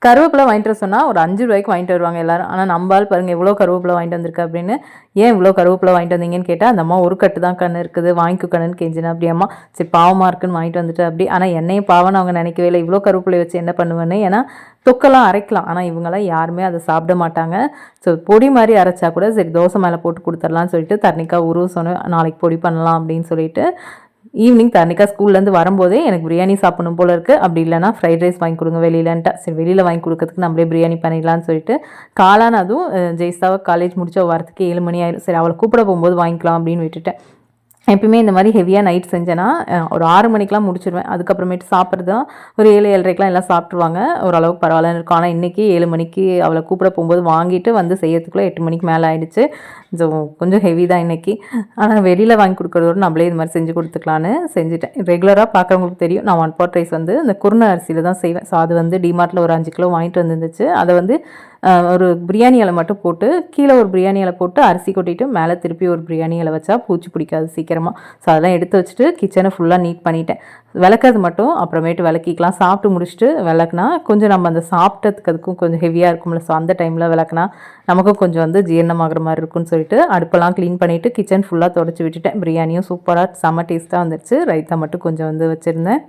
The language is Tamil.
கருவேப்பிலை வாங்கிட்டு வர சொன்னால் ஒரு 5 ரூபாய்க்கு வாங்கிட்டு வருவாங்க எல்லாரும். ஆனால் நம்பால் பாருங்கள் இவ்வளோ கருவேப்பிலை வாங்கிட்டு வந்திருக்கு அப்படின்னு. ஏன் இவ்வளோ கருவேப்பிலை வாங்கிட்டு வந்தீங்கன்னு கேட்டால், அந்த அம்மா ஒரு கட்டு தான் கண்ணு இருக்குது வாங்கிக்கோ கண்ணுன்னு கெஞ்சினேன். அப்படி அம்மா சரி பாவமாக இருக்குன்னு வாங்கிட்டு வந்துட்டு அப்படி. ஆனால் என்னையும் பாவம்னு அவங்க நினைக்கவே இல்லை. இவ்வளோ கருவேப்பிலை வச்சு என்ன பண்ணுவேன்னு. ஏன்னா தொக்கெல்லாம் அரைக்கலாம், ஆனால் இவங்கெல்லாம் யாருமே அதை சாப்பிட மாட்டாங்க. ஸோ பொடி மாதிரி அரைச்சா கூட சரி தோசை மேலே போட்டு கொடுத்துர்லான்னு சொல்லிட்டு தர்ணிக்கா உருவ சொன்னேன், நாளைக்கு பொடி பண்ணலாம் அப்படின்னு சொல்லிட்டு. ஈவினிங் தர்ணிக்கா ஸ்கூல்லேருந்து வரும்போதே எனக்கு பிரியாணி சாப்பிடணும் போல இருக்குது, அப்படி இல்லைனா ஃப்ரைட் ரைஸ் வாங்கி கொடுங்க வெளியிலன்ட்டா. சரி வெளியில் வாங்கி கொடுக்கறதுக்கு நம்மளே பிரியாணி பண்ணிடலான்னு சொல்லிட்டு காளான் அதுவும் ஜெய்ஸாவை காலேஜ் முடிச்ச வரத்துக்கு 7 மணி ஆயிடும். சரி அவளை கூப்பிட போகும்போது வாங்கிக்கலாம் அப்படின்னு விட்டுட்டேன். எப்பயுமே இந்த மாதிரி ஹெவியாக நைட் செஞ்சேன்னா ஒரு 6 மணிக்கெலாம் முடிச்சிடுவேன். அதுக்கப்புறமேட்டு சாப்பிட்றது தான் ஒரு 7 7:30க்கெலாம் எல்லாம் சாப்பிட்ருவாங்க. ஓரளவுக்கு பரவாயில்லன்னு இருக்கும். ஆனால் இன்றைக்கி 7 மணிக்கு அவளை கூப்பிட போகும்போது வாங்கிட்டு வந்து செய்யறதுக்குள்ளே 8 மணிக்கு மேலே ஆகிடுச்சு. ஸோ கொஞ்சம் ஹெவி தான் இன்றைக்கி. ஆனால் வெளியில் வாங்கி கொடுக்குறதோட நம்மளே இது மாதிரி செஞ்சு கொடுத்துக்கலான்னு செஞ்சுட்டேன். ரெகுலராக பார்க்குறவங்களுக்கு தெரியும், நான் 1 பாட் ரைஸ் வந்து இந்த குருணை அரிசியில் தான் செய்வேன். ஸோ அது வந்து டிமார்ட்டில் ஒரு 5 கிலோ வாங்கிட்டு வந்துருந்துச்சு. அதை வந்து ஒரு பிரியாணி இலை மட்டும் போட்டு கீழே ஒரு பிரியாணி இலை போட்டு அரிசி கொட்டிட்டு மேலே திருப்பி ஒரு பிரியாணி இலை வச்சா பூச்சி பிடிக்காது சீக்கிரமாக. ஸோ அதெல்லாம் எடுத்து வச்சுட்டு கிச்சனை ஃபுல்லாக நீட் பண்ணிட்டேன். விளக்குறது மட்டும் அப்புறமேட்டு விளக்கிக்கலாம். சாப்பிட்டு முடிச்சுட்டு விளக்குனா கொஞ்சம் நம்ம அந்த சாப்பிட்டதுக்கு அதுக்கும் கொஞ்சம் ஹெவியாக இருக்கும்ல. ஸோ அந்த டைமில் விளக்குனா நமக்கும் கொஞ்சம் வந்து ஜீரணமாகிற மாதிரி இருக்குன்னு சொல்லிட்டு அடுப்பெல்லாம் க்ளீன் பண்ணிவிட்டு கிச்சன் ஃபுல்லாக தொடச்சி விட்டுட்டேன். பிரியாணியும் சூப்பராக செம்ம டேஸ்ட்டாக வந்துடுச்சு. ரைத்தா மட்டும் கொஞ்சம் வந்து வச்சுருந்தேன்.